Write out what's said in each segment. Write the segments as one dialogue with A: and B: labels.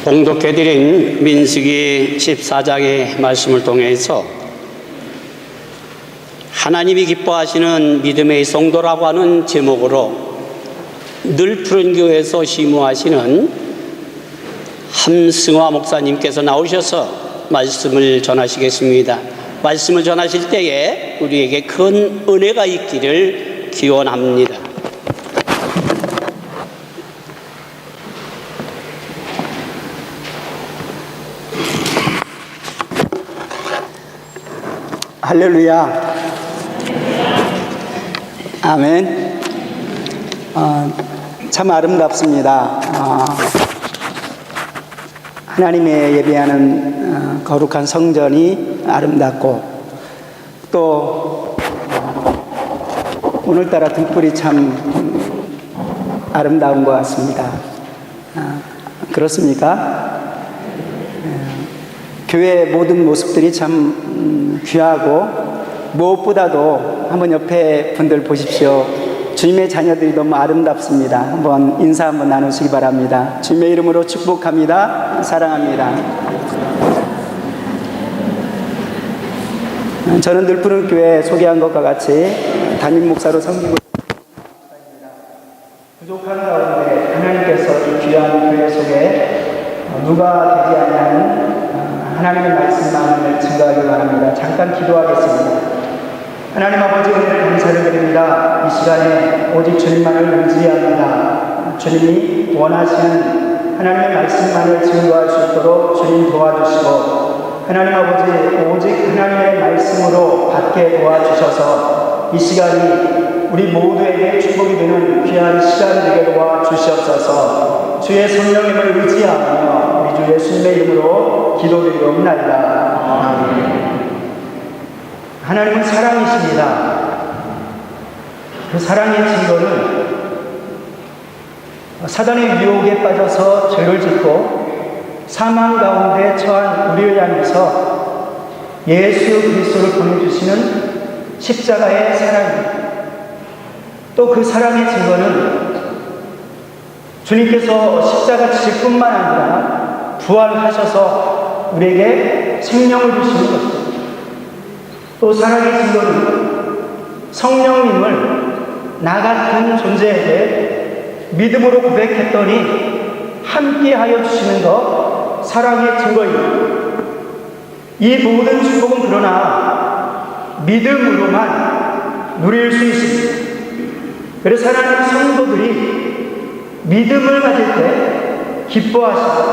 A: 봉독해드린 민수기 14장의 말씀을 통해서 하나님이 기뻐하시는 믿음의 성도라고 하는 제목으로 늘 푸른교회에서 시무하시는 함승화 목사님께서 나오셔서 말씀을 전하시겠습니다. 말씀을 전하실 때에 우리에게 큰 은혜가 있기를 기원합니다. 할렐루야. 아멘. 참 아름답습니다.
B: 하나님의 예배하는 거룩한 성전이 아름답고 또 오늘따라 등불이 참 아름다운 것 같습니다. 그렇습니까? 교회의 모든 모습들이 참 귀하고 무엇보다도 한번 옆에 분들 보십시오. 주님의 자녀들이 너무 아름답습니다. 한번 인사 한번 나누시기 바랍니다. 주님의 이름으로 축복합니다. 사랑합니다. 저는 늘푸른교회 소개한 것과 같이 담임 목사로 섬기고 있습니다. 부족한 가운데 하나님께서 이 귀한 교회 속에 누가 되지 아니하는 하나님의 말씀만을 증거하기 바랍니다. 잠깐 기도하겠습니다. 하나님 아버지 은혜를 감사를 드립니다. 이 시간에 오직 주님만을 의지합니다. 주님이 원하시는 하나님의 말씀만을 증거할 수 있도록 주님 도와주시고 하나님 아버지 오직 하나님의 말씀으로 받게 도와주셔서 이 시간이 우리 모두에게 축복이 되는 귀한 시간 되게 도와주시옵소서. 주의 성령님을 의지하며 우리 주 예수님의 이름으로 기도드리옵나이다. 아멘. 하나님은 사랑이십니다. 그 사랑의 증거는 사단의 유혹에 빠져서 죄를 짓고 사망 가운데 처한 우리를 향해서 예수 그리스도를 보내주시는 십자가의 사랑입니다. 또 그 사랑의 증거는 주님께서 십자가 지실 뿐만 아니라 부활하셔서 우리에게 생명을 주시는 것입니다. 또 사랑의 증거는 성령님을 나 같은 존재에게 믿음으로 고백했더니 함께하여 주시는 것 사랑의 증거입니다. 이 모든 축복은 그러나 믿음으로만 누릴 수 있습니다. 그래서 하나님 성도들이 믿음을 가질 때 기뻐하십니다.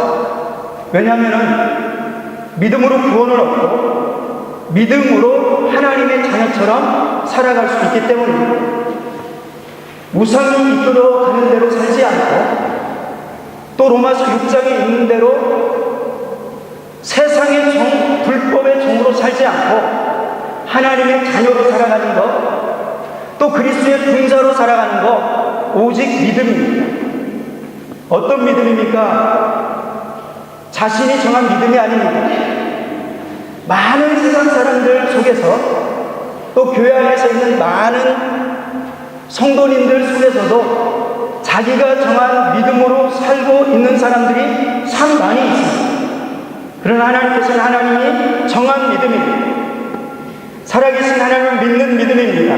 B: 왜냐하면 믿음으로 구원을 얻고 믿음으로 하나님의 자녀처럼 살아갈 수 있기 때문입니다. 우상이 이끌어 가는 대로 살지 않고 또 로마서 6장에 있는 대로 세상의 종, 불법의 종으로 살지 않고 하나님의 자녀로 살아가는 것, 또 그리스도의 군사로 살아가는 것, 오직 믿음입니다. 어떤 믿음입니까? 자신이 정한 믿음이 아닙니다. 많은 세상 사람들 속에서 또 교회 안에서 있는 많은 성도님들 속에서도 자기가 정한 믿음으로 살고 있는 사람들이 참 많이 있습니다. 그러나 하나님께서는 하나님이 정한 믿음입니다. 살아계신 하나님을 믿는 믿음입니다.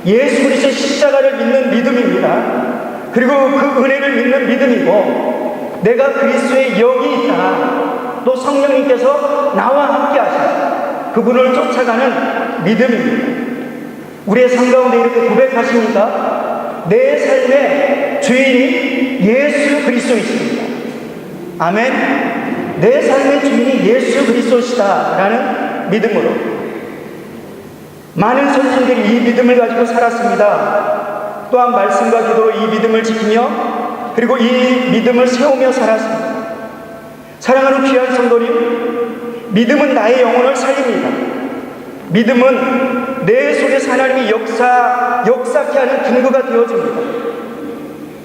B: 예수 그리스도의 십자가를 믿는 믿음입니다. 그리고 그 은혜를 믿는 믿음이고 내가 그리스도의 영이 있다. 또 성령님께서 나와 함께 하시는 그분을 쫓아가는 믿음입니다. 우리의 삶 가운데 이렇게 고백하십니까? 내 삶의 주인이 예수 그리스도이십니다. 아멘. 내 삶의 주인이 예수 그리스도시다라는 믿음으로 많은 선생들이 이 믿음을 가지고 살았습니다. 또한 말씀과 기도로 이 믿음을 지키며 그리고 이 믿음을 세우며 살았습니다. 사랑하는 귀한 성도님, 믿음은 나의 영혼을 살립니다. 믿음은 내 속에서 하나님이 역사케 하는 근거가 되어줍니다.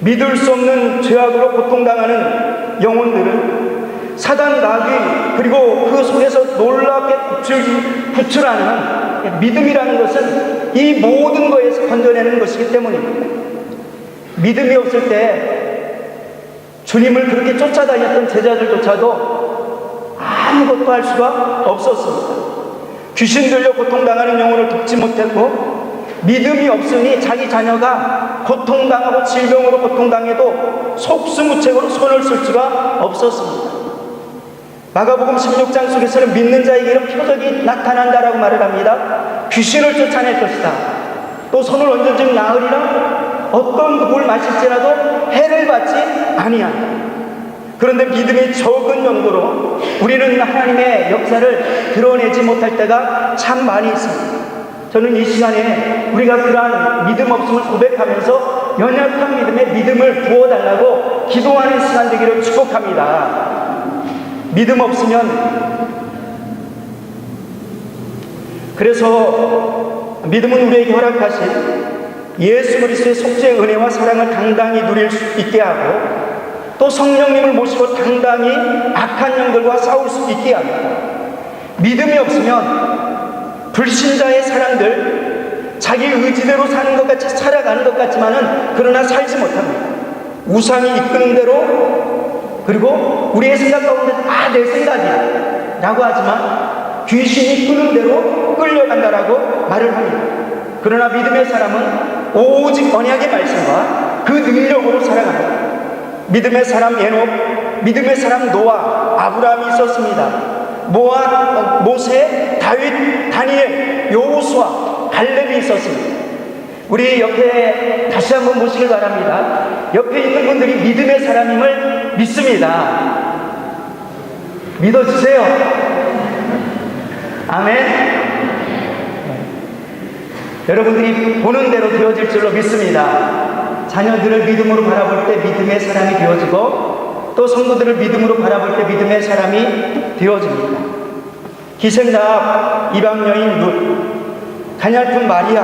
B: 믿을 수 없는 죄악으로 고통당하는 영혼들은 사단 마귀 그리고 그 속에서 놀랍게 구출하는 믿음이라는 것은 이 모든 것에서 건져내는 것이기 때문입니다. 믿음이 없을 때 주님을 그렇게 쫓아다녔던 제자들조차도 아무것도 할 수가 없었습니다. 귀신 들려 고통당하는 영혼을 돕지 못했고 믿음이 없으니 자기 자녀가 고통당하고 질병으로 고통당해도 속수무책으로 손을 쓸 수가 없었습니다. 마가복음 16장 속에서는 믿는 자에게는 표적이 나타난다라고 말을 합니다. 귀신을 쫓아낼 것이다. 또 손을 얹어주면 나으리라. 어떤 독을 마실지라도 해를 받지 아니한다. 그런데 믿음이 적은 용도로 우리는 하나님의 역사를 드러내지 못할 때가 참 많이 있습니다. 저는 이 시간에 우리가 그러한 믿음 없음을 고백하면서 연약한 믿음에 믿음을 부어달라고 기도하는 시간 되기를 축복합니다. 믿음 없으면, 그래서 믿음은 우리에게 허락하신 예수 그리스도의 속죄의 은혜와 사랑을 당당히 누릴 수 있게 하고, 또 성령님을 모시고 당당히 악한 영들과 싸울 수 있게 합니다. 믿음이 없으면 불신자의 사람들, 자기 의지대로 사는 것 같이 살아가는 것 같지만은 그러나 살지 못합니다. 우상이 이끄는 대로, 그리고 우리의 생각 가운데 내 생각이야 라고 하지만 귀신이 끄는 대로 끌려간다라고 말을 합니다. 그러나 믿음의 사람은 오직 언약의 말씀과 그 능력으로 살아갑니다. 믿음의 사람 에녹, 믿음의 사람 노아, 아브라함이 있었습니다. 모세, 다윗, 다니엘, 여호수아, 갈렙이 있었습니다. 우리 옆에 다시 한번 보시길 바랍니다. 옆에 있는 분들이 믿음의 사람임을 믿습니다. 믿어주세요. 아멘. 여러분들이 보는 대로 되어질 줄로 믿습니다. 자녀들을 믿음으로 바라볼 때 믿음의 사람이 되어지고, 또 성도들을 믿음으로 바라볼 때 믿음의 사람이 되어집니다. 기생나합, 이방 여인 룻, 가냘픈 마리아,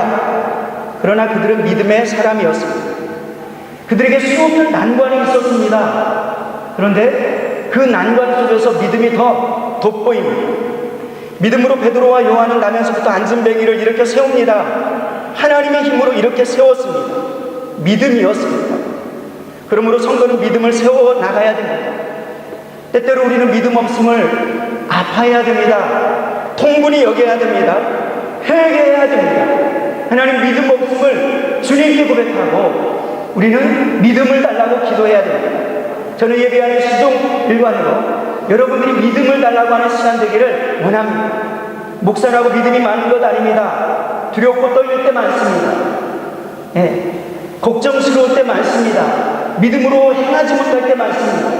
B: 그러나 그들은 믿음의 사람이었습니다. 그들에게 수없는 난관이 있었습니다. 그런데 그 난관 속에서 믿음이 더 돋보입니다. 믿음으로 베드로와 요한은 나면서부터 안진뱅이를 일으켜 세웁니다. 하나님의 힘으로 이렇게 세웠습니다. 믿음이었습니다. 그러므로 성도는 믿음을 세워 나가야 됩니다. 때때로 우리는 믿음 없음을 아파해야 됩니다. 통분히 여겨야 됩니다. 회개해야 됩니다. 하나님 믿음 없음을 주님께 고백하고 우리는 믿음을 달라고 기도해야 됩니다. 저는 예배하는 시종 일관으로 여러분들이 믿음을 달라고 하는 시간 되기를 원합니다. 목사라고 믿음이 많은 것 아닙니다. 두렵고 떨릴 때 많습니다. 걱정스러울 때 많습니다. 믿음으로 행하지 못할 때 많습니다.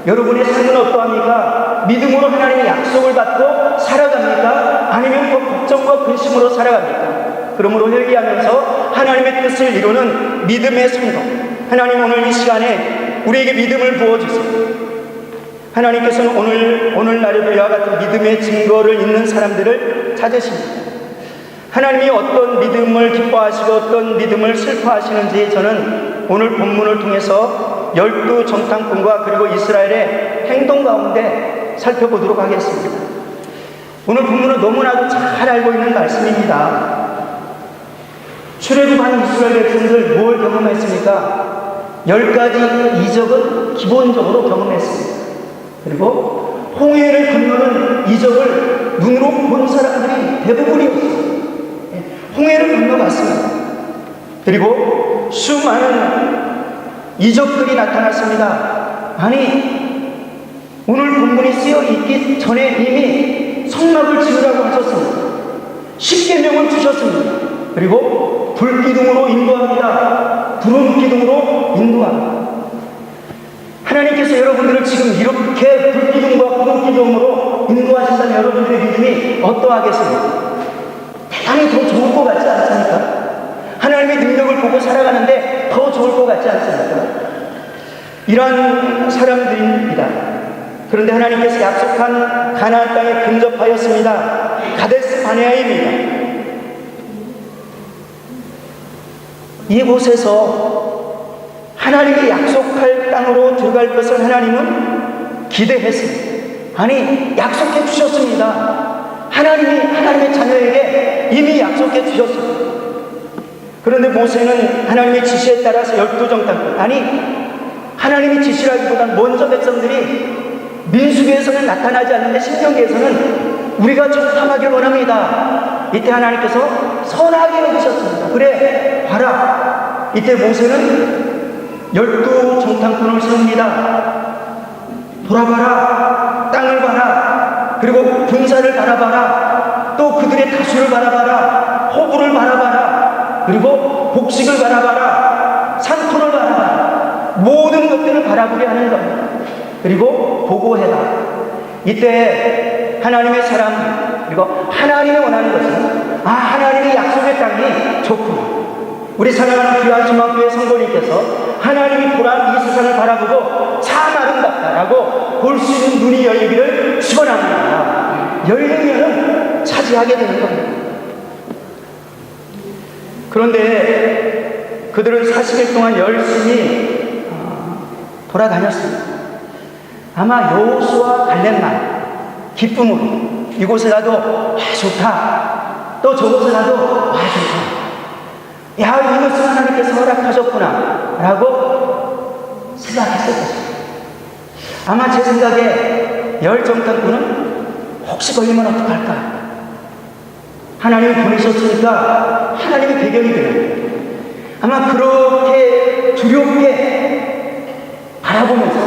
B: 여러분의 삶은 어떠합니까? 믿음으로 하나님의 약속을 받고 살아갑니까? 아니면 그 걱정과 근심으로 살아갑니까? 그러므로 회개하면서 하나님의 뜻을 이루는 믿음의 성도, 하나님 오늘 이 시간에 우리에게 믿음을 부어주세요. 하나님께서는 오늘날에도 이와 같은 믿음의 증거를 있는 사람들을 찾으십니다. 하나님이 어떤 믿음을 기뻐하시고 어떤 믿음을 슬퍼하시는지 저는 오늘 본문을 통해서 12 정탐꾼과 그리고 이스라엘의 행동 가운데 살펴보도록 하겠습니다. 오늘 본문은 너무나도 잘 알고 있는 말씀입니다. 출애굽한 이스라엘 백성들 뭘 경험했습니까? 10가지 이적은 기본적으로 경험했습니다. 그리고 홍해를 건너는 이적을 눈으로 본 사람들이 대부분이었습니다. 홍해를 건너갔습니다. 그리고 수많은 이적들이 나타났습니다. 아니, 오늘 본문이 쓰여 있기 전에 이미 성막을 지으라고 하셨습니다. 10계명을 주셨습니다. 그리고 불기둥으로 인도합니다. 구름 기둥으로 인도합니다. 하나님께서 여러분들을 지금 이렇게 불기둥과 구름 기둥으로 인도하신다면 여러분들의 믿음이 어떠하겠습니까? 대단히 더 좋을 것 같지 않습니까? 하나님의 능력을 보고 살아가는데 더 좋을 것 같지 않습니까? 이러한 사람들입니다. 그런데 하나님께서 약속한 가나안 땅에 근접하였습니다. 가데스 바네아입니다. 이곳에서 하나님이 약속할 땅으로 들어갈 것을 하나님은 기대했습니다. 아니, 약속해 주셨습니다. 하나님의 자녀에게 이미 약속해 주셨습니다. 그런데 모세는 하나님의 지시에 따라서 12 정탐꾼, 아니 하나님의 지시라기보단 먼저 백성들이 민수기에서는 나타나지 않는데 신명기에서는 우리가 정탐하길 원합니다. 이때 하나님께서 선하게 여기셨습니다. 그래 봐라. 이때 모세는 12 정탐꾼을 세웁니다. 돌아봐라. 땅을 봐라. 그리고 군사를 바라봐라. 또 그들의 다수를 바라봐라. 호부를 바라봐라. 그리고 복식을 바라봐라. 산토를 바라봐라. 모든 것들을 바라보게 하는 겁니다. 그리고 보고해라. 이때 하나님의 사람, 그리고 하나님이 원하는 것은 하나님의 약속의 땅이 좋구나. 우리 사랑하는 귀한 중앙교회 성도님께서 하나님이 보란 이 세상을 바라보고 참 아름답다라고 볼 수 있는 눈이 열리기를 하게 되는 겁니다. 그런데 그들은 40일 동안 열심히 돌아다녔습니다. 아마 여호수아 갈렙만 기쁨으로 이곳에 가도 좋다, 또 저곳에 가도 좋다, 야, 이것을 하나님께서 허락하셨구나 라고 생각했을 것입니다. 아마 제 생각에 열정탐꾼은 혹시 걸리면 어떡할까? 하나님이 보내셨으니까 하나님의 배경이 되는, 아마 그렇게 두렵게 바라보면서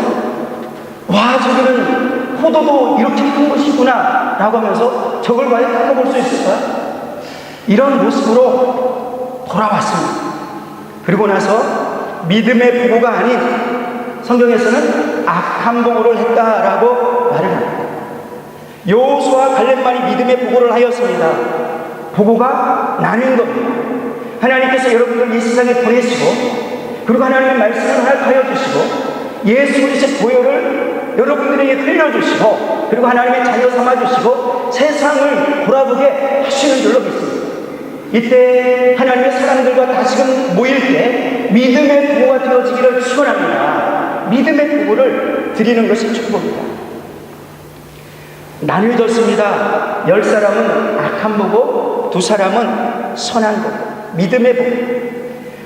B: 와, 저기는 포도도 이렇게 큰 곳이구나 라고 하면서 저걸 과연 닦아볼 수 있을까? 이런 모습으로 돌아왔습니다. 그리고 나서 믿음의 보고가 아닌, 성경에서는 악한 보고를 했다라고 말을 합니다. 여호수아 갈렙만이 믿음의 보고를 하였습니다. 보고가 나는 겁니다. 하나님께서 여러분들 이 세상에 보내시고, 그리고 하나님의 말씀을 허락하여 주시고, 예수 그리스도의 보혈을 여러분들에게 흘려주시고, 그리고 하나님의 자녀 삼아주시고 세상을 돌아보게 하시는 줄로 믿습니다. 이때 하나님의 사람들과 다시금 모일 때 믿음의 보고가 되어지기를 축원합니다. 믿음의 보고를 드리는 것이 축복입니다. 나뉘어졌습니다. 10사람은 악한 보고 2사람은 선한 보고, 믿음의 보고.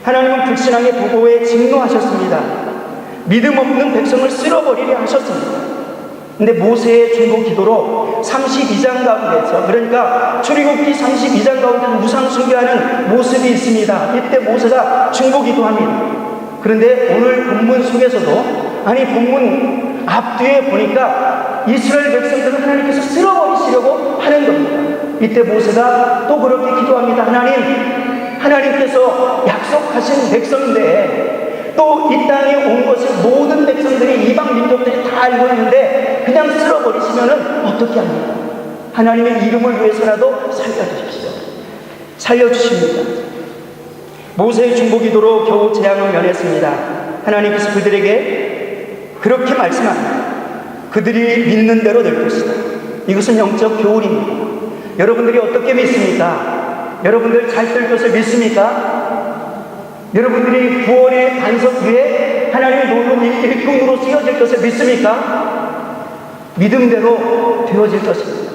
B: 하나님은 불신앙의 보고에 진노하셨습니다. 믿음 없는 백성을 쓸어버리려 하셨습니다. 근데 모세의 중보 기도로 32장 가운데서, 그러니까 출애굽기 32장 가운데 우상 숭배하는 모습이 있습니다. 이때 모세가 중보 기도합니다. 그런데 오늘 본문 속에서도, 아니 본문 앞뒤에 보니까 이스라엘 백성들을 하나님께서 쓸어버리시려고 하는 겁니다. 이때 모세가 또 그렇게 기도합니다. 하나님께서 약속하신 백성인데 또 이 땅에 온 것을 모든 백성들이, 이방 민족들이 다 알고 있는데 그냥 쓸어버리시면 어떻게 합니까? 하나님의 이름을 위해서라도 살려주십시오. 살려주십니다. 모세의 중보기도로 겨우 재앙을 면했습니다. 하나님께서 그들에게 그렇게 말씀합니다. 그들이 믿는 대로 될 것이다. 이것은 영적 교훈입니다. 여러분들이 어떻게 믿습니까? 여러분들 잘 될 것을 믿습니까? 여러분들이 구원의 반석 위에 하나님의 노는 일꾼으로 쓰여질 것을 믿습니까? 믿음대로 되어질 것입니다.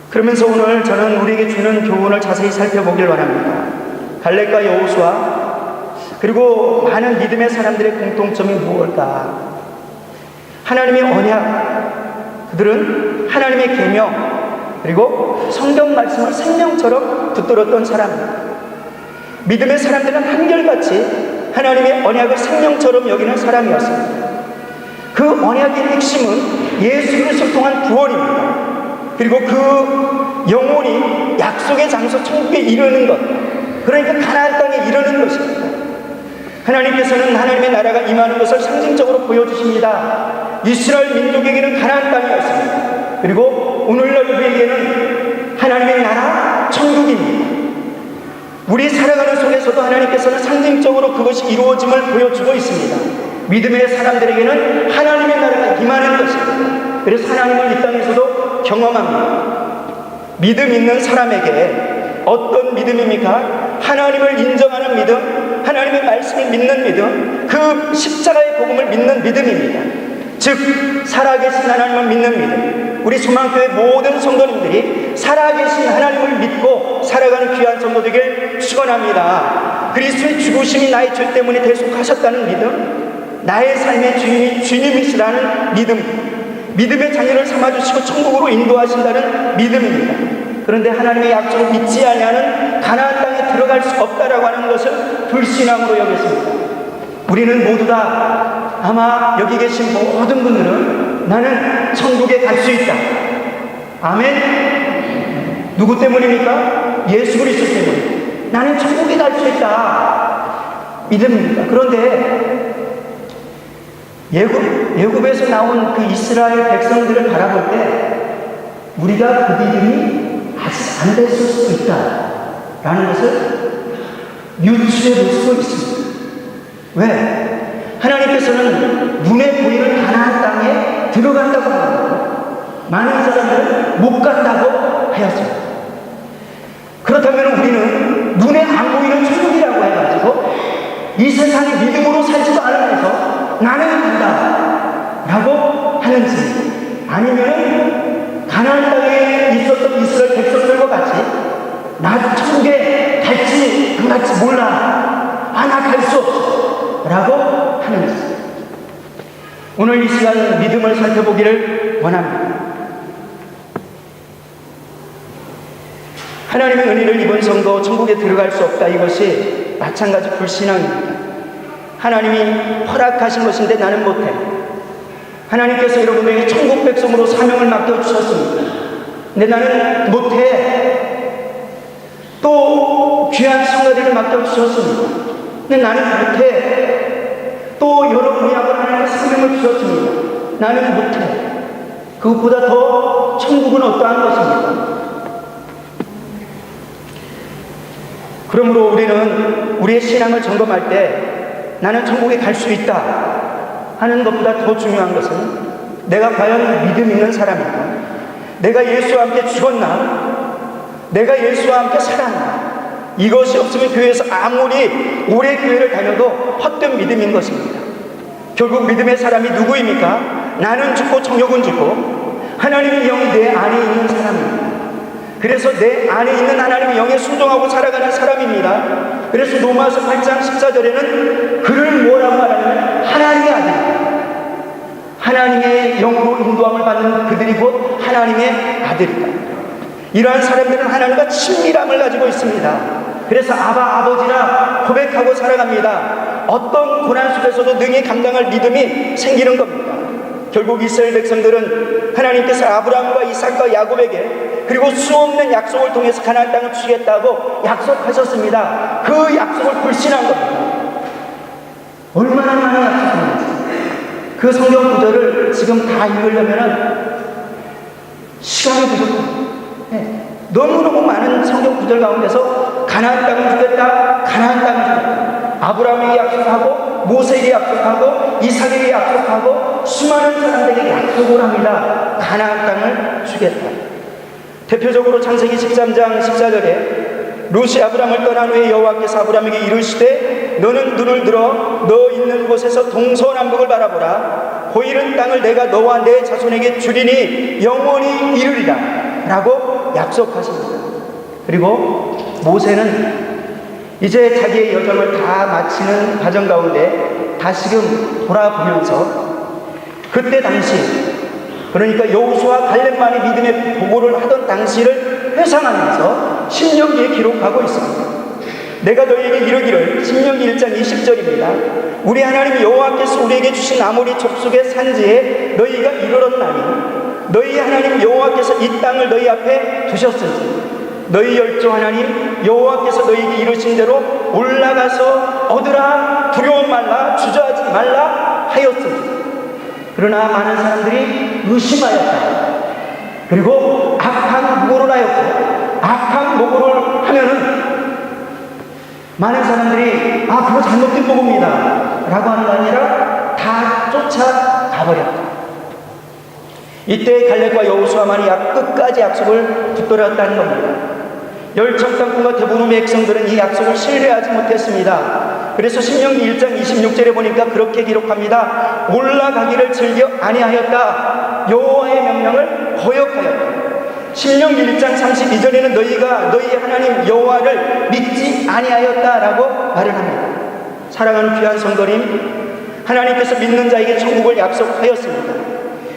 B: 그러면서 오늘 저는 우리에게 주는 교훈을 자세히 살펴보길 바랍니다. 갈렙과 여호수아, 그리고 많은 믿음의 사람들의 공통점이 무엇일까? 하나님의 언약, 그들은 하나님의 계명, 그리고 성경 말씀을 생명처럼 붙들었던 사람입니다. 믿음의 사람들은 한결같이 하나님의 언약을 생명처럼 여기는 사람이었습니다. 그 언약의 핵심은 예수 그리스도를 통한 구원입니다. 그리고 그 영혼이 약속의 장소 천국에 이르는 것, 그러니까 가나안 땅에 이르는 것입니다. 하나님께서는 하나님의 나라가 임하는 것을 상징적으로 보여주십니다. 이스라엘 민족에게는 가나안 땅이었습니다. 그리고 오늘날 우리에게는 하나님의 나라 천국입니다. 우리 살아가는 속에서도 하나님께서는 상징적으로 그것이 이루어짐을 보여주고 있습니다. 믿음의 사람들에게는 하나님의 나라가 임하는 것입니다. 그래서 하나님을 이 땅에서도 경험합니다. 믿음 있는 사람에게 어떤 믿음입니까? 하나님을 인정하는 믿음, 하나님의 말씀을 믿는 믿음, 그 십자가의 복음을 믿는 믿음입니다. 즉 살아계신 하나님을 믿는 믿음. 우리 소망교회 모든 성도님들이 살아계신 하나님을 믿고 살아가는 귀한 성도 되길 축원합니다. 그리스도의 죽으심이 나의 죄 때문에 대속하셨다는 믿음, 나의 삶의 주인이 주님이시라는 믿음, 믿음의 자녀를 삼아주시고 천국으로 인도하신다는 믿음입니다. 그런데 하나님의 약속을 믿지 아니하는 가나안 땅에 들어갈 수 없다라고 하는 것을 불신앙으로 여겼습니다. 우리는 모두 다 아마 여기 계신 모든 분들은 나는 천국에 갈 수 있다. 아멘. 누구 때문입니까? 예수 그리스도 때문에 나는 천국에 갈 수 있다. 믿음입니다. 그런데 예굽에서 나온 그 이스라엘 백성들을 바라볼 때 우리가 그들이 아직 안 됐을 수도 있다라는 것을 유추해 볼 수 있습니다. 왜? 하나님께서는 눈에 보이는 가나안 땅에 들어간다고 합니다. 많은 사람들은 못 간다고 하였습니다. 그렇다면 우리는 눈에 안 보이는 천국이라고 해가지고 이 세상에 믿음으로 살지도 않으면서 나는 간다 라고 하는지, 아니면 가나안 땅에 있었던 이스라엘 백성들과 같이 나도 천국에 갈지 안 갈지 몰라, 나 갈 수 없어 라고 하는지, 오늘 이 시간 믿음을 살펴보기를 원합니다. 하나님의 은혜를 입은 성도 천국에 들어갈 수 없다, 이것이 마찬가지 불신앙입니다. 하나님이 허락하신 것인데 나는 못해. 하나님께서 여러분에게 천국 백성으로 사명을 맡겨주셨습니다. 근데 나는 못해. 또 귀한 성가대를 맡겨주셨습니다. 근데 나는 못해. 또 여러 분야로 하나님의 사명을 주셨습니다. 나는 못해. 그것보다 더 천국은 어떠한 것입니까? 그러므로 우리는 우리의 신앙을 점검할 때 나는 천국에 갈 수 있다 하는 것보다 더 중요한 것은 내가 과연 믿음 있는 사람인가? 내가 예수와 함께 죽었나? 내가 예수와 함께 살았나? 이것이 없으면 교회에서 아무리 오래 교회를 다녀도 헛된 믿음인 것입니다. 결국 믿음의 사람이 누구입니까? 나는 죽고 정욕은 죽고 하나님의 영이 내 안에 있는 사람입니다. 그래서 내 안에 있는 하나님의 영에 순종하고 살아가는 사람입니다. 그래서 로마서 8장 14절에는 그를 뭐라고 말하냐면 하나님의 아들, 하나님의 영으로 인도함을 받는 그들이 곧 하나님의 아들이다. 이러한 사람들은 하나님과 친밀함을 가지고 있습니다. 그래서 아버지라 고백하고 살아갑니다. 어떤 고난 속에서도 능히 감당할 믿음이 생기는 겁니다. 결국 이스라엘 백성들은 하나님께서 아브라함과 이삭과 야곱에게 그리고 수없는 약속을 통해서 가나안 땅을 주시겠다고 약속하셨습니다. 그 약속을 불신한 겁니다. 얼마나 많은 약속인지 그 성경 구절을 지금 다 읽으려면 시간이 부족합니다. 너무너무 많은 성경 구절 가운데서 가나안 땅을 주겠다, 가나안 땅을 주겠다, 아브라함에게 약속하고 모세에게 약속하고 이삭에게 약속하고 수많은 사람들에게 약속을 합니다. 가나안 땅을 주겠다. 대표적으로 창세기 13장 14절에 롯이 아브라함을 떠난 후에 여호와께서 아브라함에게 이르시되 너는 눈을 들어 너 있는 곳에서 동서남북을 바라보라. 보이는 땅을 내가 너와 내 자손에게 주리니 영원히 이르리라 라고 약속하십니다. 그리고 모세는 이제 자기의 여정을 다 마치는 과정 가운데 다시금 돌아보면서 그때 당시, 그러니까 여호수아 갈렙만이 믿음의 보고를 하던 당시를 회상하면서 신명기에 기록하고 있습니다. 내가 너희에게 이르기를, 신명기 1장 20절입니다. 우리 하나님 여호와께서 우리에게 주신 아모리 족속의 산지에 너희가 이르렀나니 너희 하나님 여호와께서 이 땅을 너희 앞에 두셨으니 너희 열조 하나님 여호와께서 너희에게 이르신 대로 올라가서 얻으라, 두려움 말라, 주저하지 말라 하였으니. 그러나 많은 사람들이 의심하였다. 그리고 악한 모고를 하였고, 악한 모고를 하면은 많은 사람들이 그거 잘못된 모고입니다 라고 하는 게 아니라 다 쫓아가버렸다. 이때 갈렙과 여호수아만이 끝까지 약속을 붙들었다는 겁니다. 열청 땅과 대부분의 백성들은 이 약속을 신뢰하지 못했습니다. 그래서 신명기 1장 26절에 보니까 그렇게 기록합니다. 올라가기를 즐겨 아니하였다. 여호와의 명령을 거역하였다. 신명기 1장 32절에는 너희가 너희 하나님 여호와를 믿지 아니하였다라고 말을 합니다. 사랑하는 귀한 성도님, 하나님께서 믿는 자에게 천국을 약속하였습니다.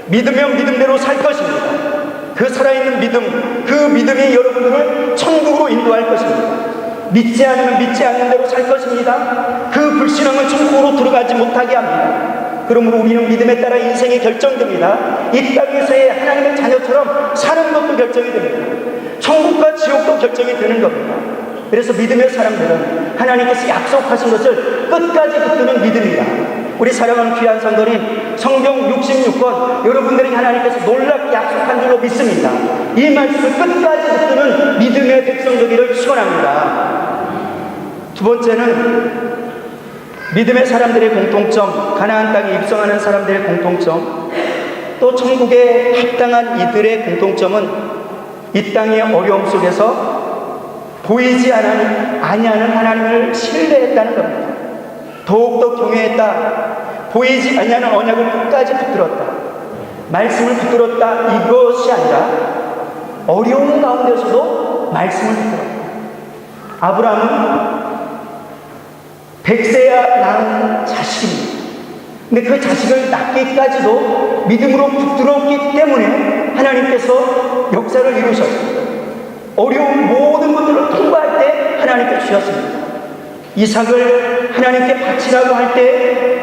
B: 믿으면 믿음대로 살 것입니다. 그 살아있는 믿음, 그 믿음이 여러분들을 천국으로 인도할 것입니다. 믿지 않으면 믿지 않는 대로 살 것입니다. 그 불신앙은 천국으로 들어가지 못하게 합니다. 그러므로 우리는 믿음에 따라 인생이 결정됩니다. 이 땅에서의 하나님의 자녀처럼 사는 것도 결정이 됩니다. 천국과 지옥도 결정이 되는 겁니다. 그래서 믿음의 사람들은 하나님께서 약속하신 것을 끝까지 붙드는 믿음이다. 우리 사랑하는 귀한 성도님, 성경 66권 여러분들에게 하나님께서 놀랍게 약속한 줄로 믿습니다. 이 말씀을 끝까지 붙드는 믿음의 백성 되기를 축원합니다. 두 번째는 믿음의 사람들의 공통점, 가나안 땅에 입성하는 사람들의 공통점, 또 천국에 합당한 이들의 공통점은 이 땅의 어려움 속에서 보이지 아니하는 하나님을 신뢰했다는 겁니다. 더욱더 경외했다. 보이지 아니하는 언약을 끝까지 붙들었다. 말씀을 붙들었다. 이것이 아니라 어려운 가운데서도 말씀을 붙들었다. 아브라함은 100세야 낳은 자식입니다. 근데 그 자식을 낳기까지도 믿음으로 붙들었기 때문에 하나님께서 역사를 이루셨습니다. 어려운 모든 것들을 통과할 때 하나님께 주셨습니다. 이삭을 하나님께 바치라고 할 때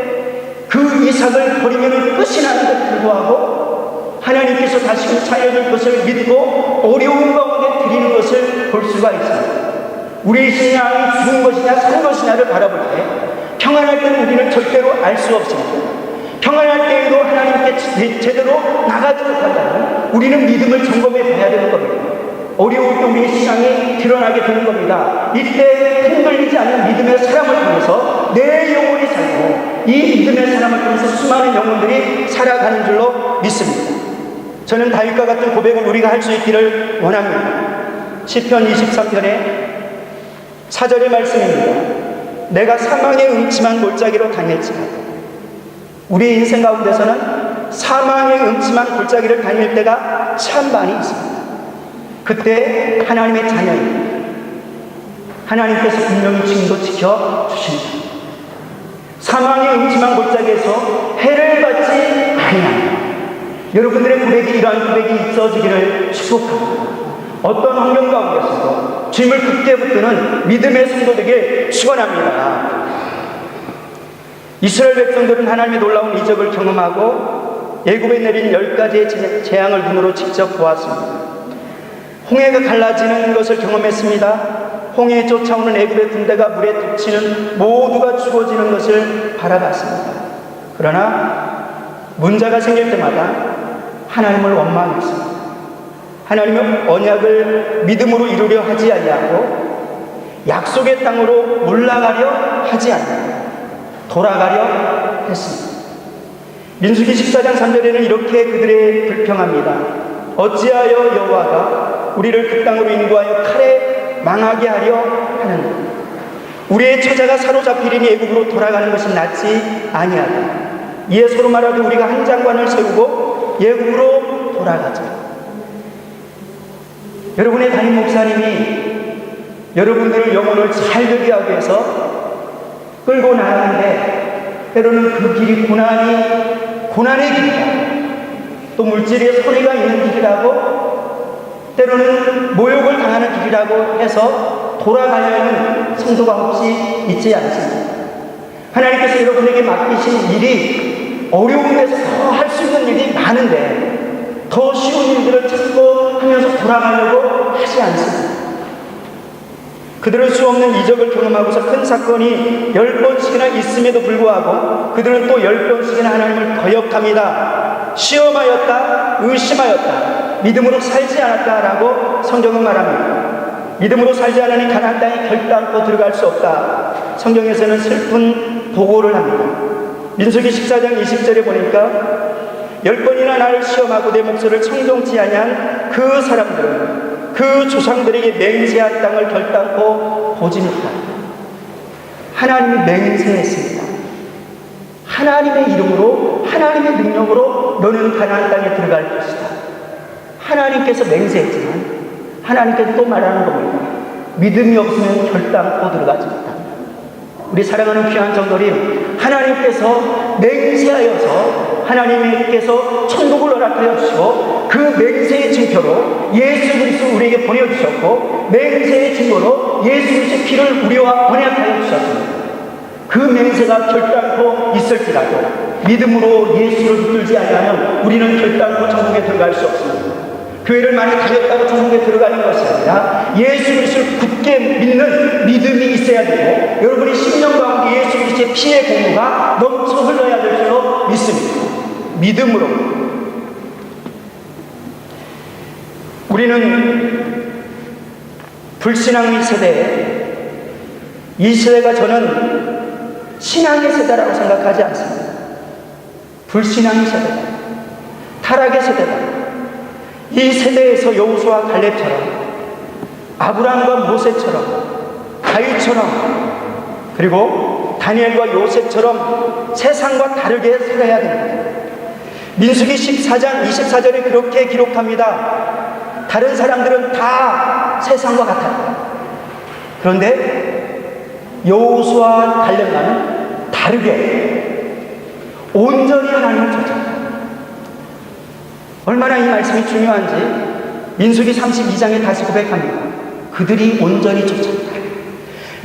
B: 그 이삭을 버리면 끝이 나는 데 불구하고 하나님께서 다시금 살려줄 것을 믿고 어려운 가운데 드리는 것을 볼 수가 있습니다. 우리 신앙이 죽은 것이냐 산 것이냐를 바라볼 때 평안할 때는 우리는 절대로 알 수 없습니다. 평안할 때에도 하나님께 제대로 나가지 못한다면 우리는 믿음을 점검해 봐야 되는 겁니다. 어려울 때 우리의 신앙이 드러나게 되는 겁니다. 이때 흔들리지 않는 믿음의 사람을 통해서 내 영혼이 살고 이 믿음의 사람을 통해서 수많은 영혼들이 살아가는 줄로 믿습니다. 저는 다윗과 같은 고백을 우리가 할 수 있기를 원합니다. 시편 23편의 4절의 말씀입니다. 내가 사망의 음침한 골짜기로 다닐지라도. 우리의 인생 가운데서는 사망의 음침한 골짜기를 다닐 때가 참 많이 있습니다. 그때 하나님의 자녀입니다. 하나님께서 분명히 지금도 지켜주십니다. 사망의 음침한 골짜기에서 해를 받지 아니하며 여러분들의 고백이 이러한 고백이 있어지기를 축복합니다. 어떤 환경 가운데서도 주님을 굳게 붙드는 믿음의 성도되길 축원합니다. 이스라엘 백성들은 하나님의 놀라운 이적을 경험하고 애굽에 내린 10가지의 재앙을 눈으로 직접 보았습니다. 홍해가 갈라지는 것을 경험했습니다. 홍해에 쫓아오는 애굽의 군대가 물에 덮치는 모두가 죽어지는 것을 바라봤습니다. 그러나 문제가 생길 때마다 하나님을 원망했습니다. 하나님의 언약을 믿음으로 이루려 하지 아니하고 약속의 땅으로 올라가려 하지 아니하고 돌아가려 했습니다. 민수기 14장 3절에는 이렇게 그들의 불평합니다. 어찌하여 여호와가 우리를 그 땅으로 인도하여 칼에 망하게 하려 하는가? 우리의 처자가 사로잡히리니 애굽으로 돌아가는 것이 낫지 아니하다. 이에 서로 말하되 우리가 한 장관을 세우고 애굽으로 돌아가자. 여러분의 담임 목사님이 여러분들의 영혼을 잘 되게 하기 위해서 끌고 나가는데 때로는 그 길이 고난의 길이다. 또 물질의 손해가 있는 길이라고 때로는 모욕을 당하는 길이라고 해서 돌아가야 하는 성도가 혹시 있지 않습니다. 하나님께서 여러분에게 맡기신 일이 어려운 데서 더 할 수 있는 일이 많은데 더 쉬운 일들을 찾고 하면서 돌아가려고 하지 않습니다. 그들은 수없는 이적을 경험하고서 큰 사건이 10번씩이나 있음에도 불구하고 그들은 또 10번씩이나 하나님을 거역합니다. 시험하였다, 의심하였다, 믿음으로 살지 않았다라고 성경은 말합니다. 믿음으로 살지 않으니 가나안 땅에 결단코 들어갈 수 없다. 성경에서는 슬픈 보고를 합니다. 민수기 14장 20절에 보니까 10번이나 나를 시험하고 내 목소리를 청종치 아니한 그 사람들은 그 조상들에게 맹세한 땅을 결단코 보지 못한다. 하나님이 맹세했습니다. 하나님의 이름으로 하나님의 능력으로 너는 가나안 땅에 들어갈 것이다. 하나님께서 맹세했지만 하나님께서 또 말하는 겁니다. 믿음이 없으면 결단코 들어가지 못한다. 우리 사랑하는 귀한 성도님, 하나님께서 맹세하여서 하나님께서 천국을 허락하여 주시고 그 맹세의 증표로 예수 그리스도 우리에게 보내주셨고 맹세의 증거로 예수 그리스도의 피를 우리와 언약하여 주셨습니다. 그 맹세가 결단코 있을지라도 믿음으로 예수를 붙들지 않으면 우리는 결단코 천국에 들어갈 수 없습니다. 교회를 많이 다녔다고 천국에 들어가는 것이 아니라 예수 그리스도를 굳게 믿는 믿음이 있어야 되고 여러분의 심령 가운데 예수 그리스도의 피의 공로가 넘쳐 흘러야 될 줄로 믿습니다. 믿음으로 우리는 불신앙의 세대에 이 세대가 저는 신앙의 세대라고 생각하지 않습니다. 불신앙의 세대다. 타락의 세대다. 이 세대에서 여호수아 갈렙처럼, 아브라함과 모세처럼, 다윗처럼, 그리고 다니엘과 요셉처럼 세상과 다르게 살아야 됩니다. 민수기 14장 24절에 그렇게 기록합니다. 다른 사람들은 다 세상과 같아요. 그런데 여호수아 갈렙과는 다르게 온전히 하나님을 쫓았다. 얼마나 이 말씀이 중요한지 민수기 32장에 다시 고백합니다. 그들이 온전히 쫓았다.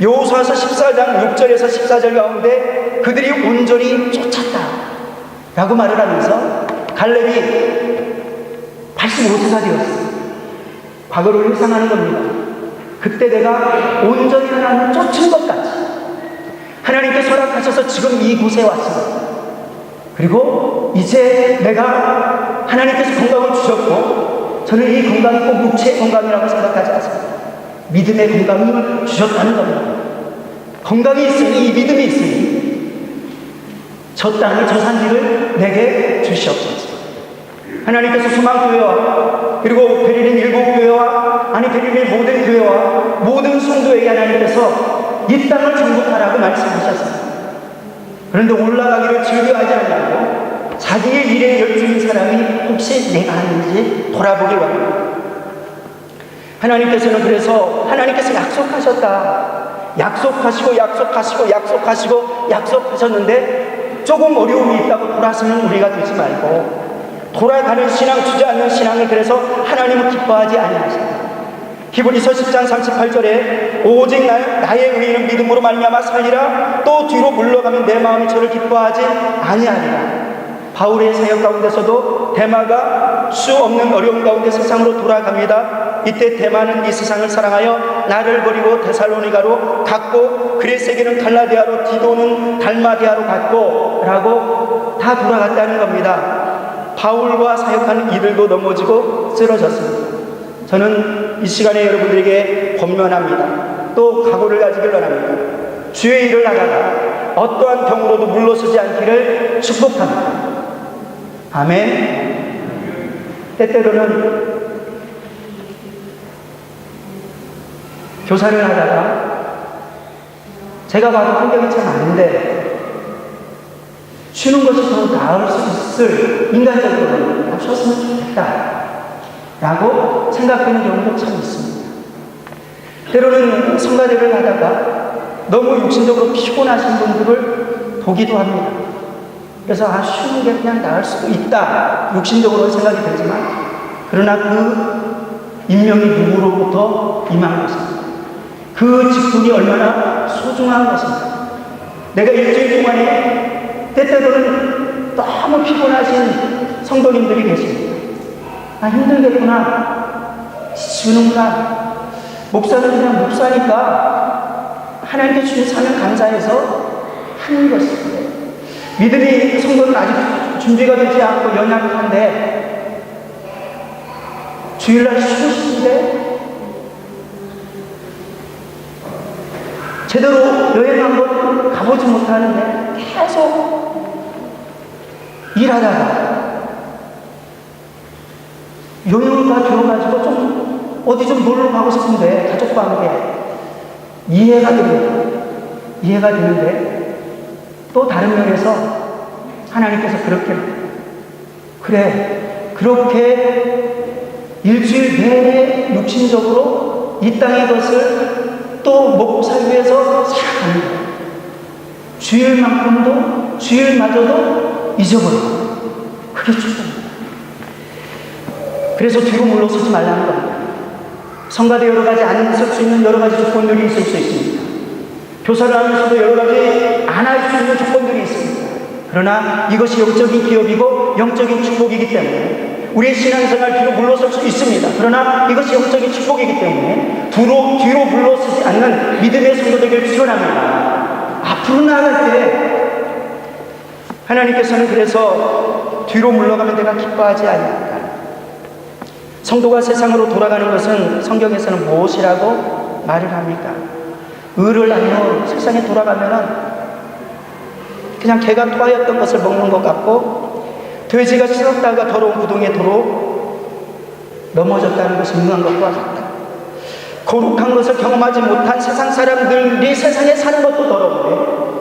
B: 여호수아서 14장 6절에서 14절 가운데 그들이 온전히 쫓았다 라고 말을 하면서 갈렙이 85세가 되었어. 과거를 회상하는 겁니다. 그때 내가 온전히 하나님을 쫓은 것 같이 하나님께서 허락하셔서 지금 이곳에 왔습니다. 그리고 이제 내가 하나님께서 건강을 주셨고, 저는 이 건강이 꼭 육체의 건강이라고 생각하지 않습니다. 믿음의 건강을 주셨다는 겁니다. 건강이 있으니, 이 믿음이 있으니 저 땅의 저 산지를 내게 주시옵소서. 하나님께서 소망교회와 그리고 베를린 일곱 교회와 베를린 모든 교회와 모든 성도에게 하나님께서 이 땅을 정복하라고 말씀하셨습니다. 그런데 올라가기를 즐겨하지 않냐고 자기의 일에 열중인 사람이 혹시 내가 하는지 돌아보길 원합니다. 하나님께서는 그래서 하나님께서 약속하셨는데 조금 어려움이 있다고 돌아서는 우리가 되지 말고, 돌아가는 신앙, 주저앉는 신앙을 그래서 하나님은 기뻐하지 아니하신다. 히브리서 10장 38절에 오직 나의 의인은 믿음으로 말미암아 살리라. 또 뒤로 물러가면 내 마음이 저를 기뻐하지 아니하리라. 바울의 사역 가운데서도 데마가 수 없는 어려움 가운데 세상으로 돌아갑니다. 이때 데마는 이 세상을 사랑하여 나를 버리고 데살로니가로 갔고, 그레스에게는 갈라디아로, 디도는 달마디아로 갔고 라고 다 돌아갔다는 겁니다. 바울과 사역하는 이들도 넘어지고 쓰러졌습니다. 저는 이 시간에 여러분들에게 권면합니다. 또 각오를 가지길 원합니다. 주의 일을 하다가 어떠한 경우로도 물러서지 않기를 축복합니다. 아멘. 때때로는 교사를 하다가 제가 봐도 환경이 참 아닌데 쉬는 것이 더 나을 수 있을, 인간적으로는 쉬었으면 좋겠다 라고 생각되는 경우도 참 있습니다. 때로는 성가대를 하다가 너무 육신적으로 피곤하신 분들을 보기도 합니다. 그래서 쉬는 게 그냥 나을 수도 있다 육신적으로 생각이 들지만, 그러나 그 임명이 누구로부터 임한 것입니다. 그 직분이 얼마나 소중한 것입니다. 내가 일주일 동안에 때때로는 너무 피곤하신 성도님들이 계십니다. 힘들겠구나, 지치는구나, 목사는 그냥 목사니까 하나님께 주신 사명 감사해서 하는 것입니다. 믿음이 성도는 아직 준비가 되지 않고 연약한데 주일날 쉬고 싶은데 제대로 여행 한번 가보지 못하는데 계속 일하다가 여유가 들어가지고 좀 어디 좀 놀러 가고 싶은데 가족과 함께 이해가 되는데 또 다른 면에서 하나님께서 그렇게 일주일 내내 육신적으로 이 땅의 것을 또 먹고 살기 위해서 살아가는 거예요. 주일마저도 잊어버려요. 그게 축복입니다. 그래서 뒤로 물러서지 말라는 겁니다. 성가대 여러 가지 안 있을 수 있는 여러 가지 조건들이 있을 수 있습니다. 교사를 하면서도 여러 가지 안 할 수 있는 조건들이 있습니다. 그러나 이것이 영적인 기업이고 영적인 축복이기 때문에 우리의 신앙생활 뒤로 물러설 수 있습니다. 그러나 이것이 영적인 축복이기 때문에 뒤로 물러서지 않는 믿음의 성도되기를 추천합니다. 앞으로 나아갈 때 하나님께서는 그래서 뒤로 물러가면 내가 기뻐하지 아니할까. 성도가 세상으로 돌아가는 것은 성경에서는 무엇이라고 말을 합니까? 의를 하며 세상에 돌아가면은 그냥 개가 토하였던 것을 먹는 것 같고, 돼지가 씻었다가 더러운 구덩이에 도로 넘어졌다는 것이 응한 것과 같다. 거룩한 것을 경험하지 못한 세상 사람들이 세상에 사는 것도 더러운데,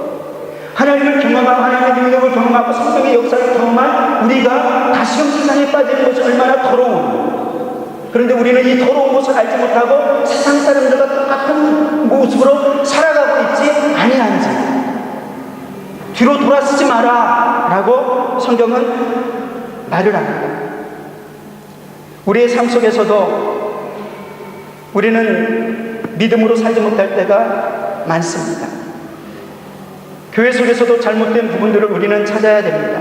B: 하나님을 경험하고 하나님의 능력을 경험하고 성령의 역사를 경험한 우리가 다시금 세상에 빠지는 것이 얼마나 더러운. 그런데 우리는 이 더러운 것을 알지 못하고 세상 사람들과 똑같은 모습으로 살아가고 있지 아니한지. 뒤로 돌아서지 마라 라고 성경은 말을 합니다. 우리의 삶 속에서도 우리는 믿음으로 살지 못할 때가 많습니다. 교회 속에서도 잘못된 부분들을 우리는 찾아야 됩니다.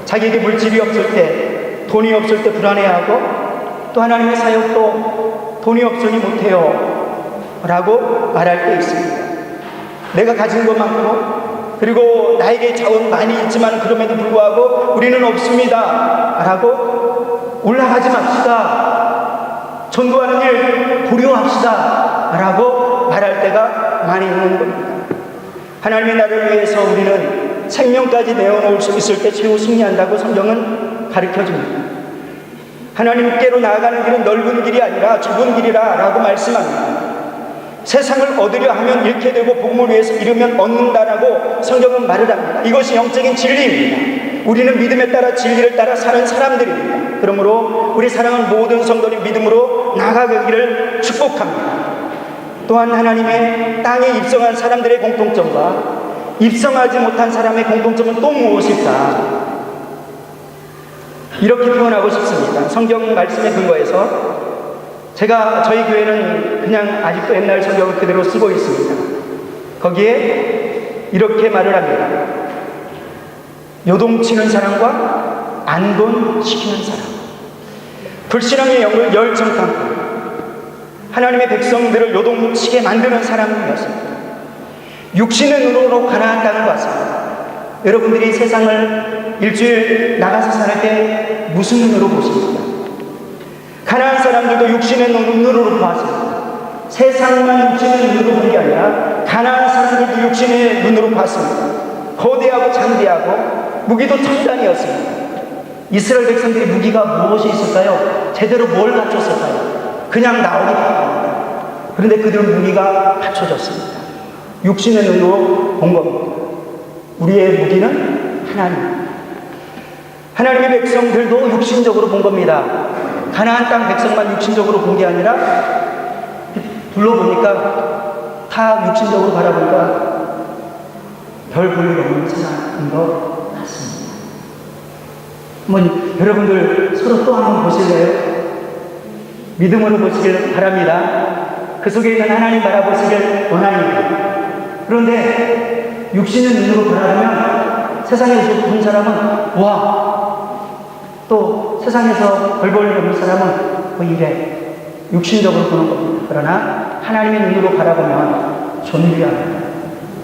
B: 자기에게 물질이 없을 때, 돈이 없을 때 불안해하고, 또 하나님의 사역도 돈이 없으니 못해요 라고 말할 때 있습니다. 내가 가진 것만큼, 그리고 나에게 자원 많이 있지만 그럼에도 불구하고 우리는 없습니다 라고 올라가지 맙시다, 전도하는 일 고려합시다 라고 말할 때가 많이 있는 겁니다. 하나님의 나라를 위해서 우리는 생명까지 내어놓을 수 있을 때 최후 승리한다고 성경은 가르쳐줍니다. 하나님께로 나아가는 길은 넓은 길이 아니라 좁은 길이라 라고 말씀합니다. 세상을 얻으려 하면 잃게 되고 복음을 위해서 잃으면 얻는다라고 성경은 말을 합니다. 이것이 영적인 진리입니다. 우리는 믿음에 따라 진리를 따라 사는 사람들입니다. 그러므로 우리 사랑하는 모든 성도님 믿음으로 나아가기를 축복합니다. 또한 하나님의 땅에 입성한 사람들의 공통점과 입성하지 못한 사람의 공통점은 또 무엇일까? 이렇게 표현하고 싶습니다. 성경 말씀에 근거해서 제가 저희 교회는 그냥 아직도 옛날 성경을 그대로 쓰고 있습니다. 거기에 이렇게 말을 합니다. 요동치는 사람과 안돈시키는 사람, 불신앙의 영을 열정탐고 하나님의 백성들을 요동치게 만드는 사람이었습니다. 육신의 눈으로 가나안 땅을 봤습니다. 여러분들이 세상을 일주일 나가서 살 때 무슨 눈으로 보십니까? 가나안 사람들도 육신의 눈으로 보았습니다. 세상만 육신의 눈으로 본 게 아니라 가나안 사람들도 육신의 눈으로 봤습니다. 거대하고 장대하고 무기도 첨단이었습니다. 이스라엘 백성들이 무기가 무엇이 있을까요? 제대로 뭘 갖췄을까요? 그냥 나오기 바랍니다. 그런데 그들은 무기가 갖춰졌습니다. 육신의 눈으로 본 겁니다. 우리의 무기는 하나님. 하나님의 백성들도 육신적으로 본 겁니다. 가나안 땅 백성만 육신적으로 본 게 아니라 둘러보니까 다 육신적으로 바라보니까 별 볼 일 없는 세상인 것 같습니다. 한번 여러분들 서로 또 한번 보실래요? 믿음으로 보시길 바랍니다. 그 속에 있는 하나님 바라보시길 원합니다. 그런데 육신의 눈으로 바라보면 세상에서 본 사람은 와, 또 세상에서 별 볼 일 없는 사람은 뭐 이래 육신적으로 보는 겁니다. 그러나 하나님의 눈으로 바라보면 존귀합니다.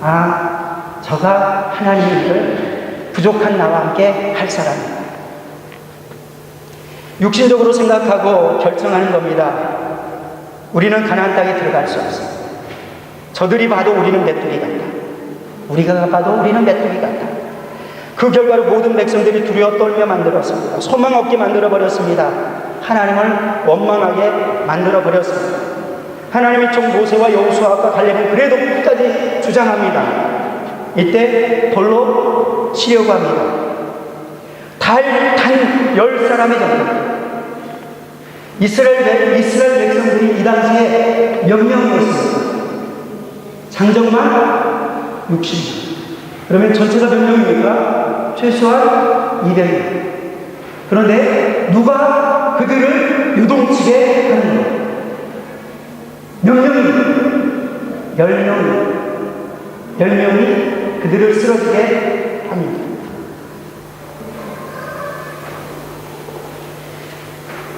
B: 아, 저가 하나님의 일을 부족한 나와 함께 할 사람입니다. 육신적으로 생각하고 결정하는 겁니다. 우리는 가나안 땅에 들어갈 수 없습니다. 저들이 봐도 우리는 메뚜기 같다. 우리가 봐도 우리는 메뚜기 같다. 그 결과로 모든 백성들이 두려워 떨며 만들었습니다. 소망 없게 만들어버렸습니다. 하나님을 원망하게 만들어버렸습니다. 하나님의 종 모세와 여호수아와 갈렙은 그래도 끝까지 주장합니다. 이때 돌로 치려고 합니다. 단 10사람의 정도. 이스라엘 백성들이 이 당시에 몇 명이었습니까? 장정만 60명. 그러면 전체가 몇 명입니까? 최소한 200명. 그런데 누가 그들을 유동치게 하는 거예요? 몇 명이? 10명이. 10명이 그들을 쓰러지게 합니다.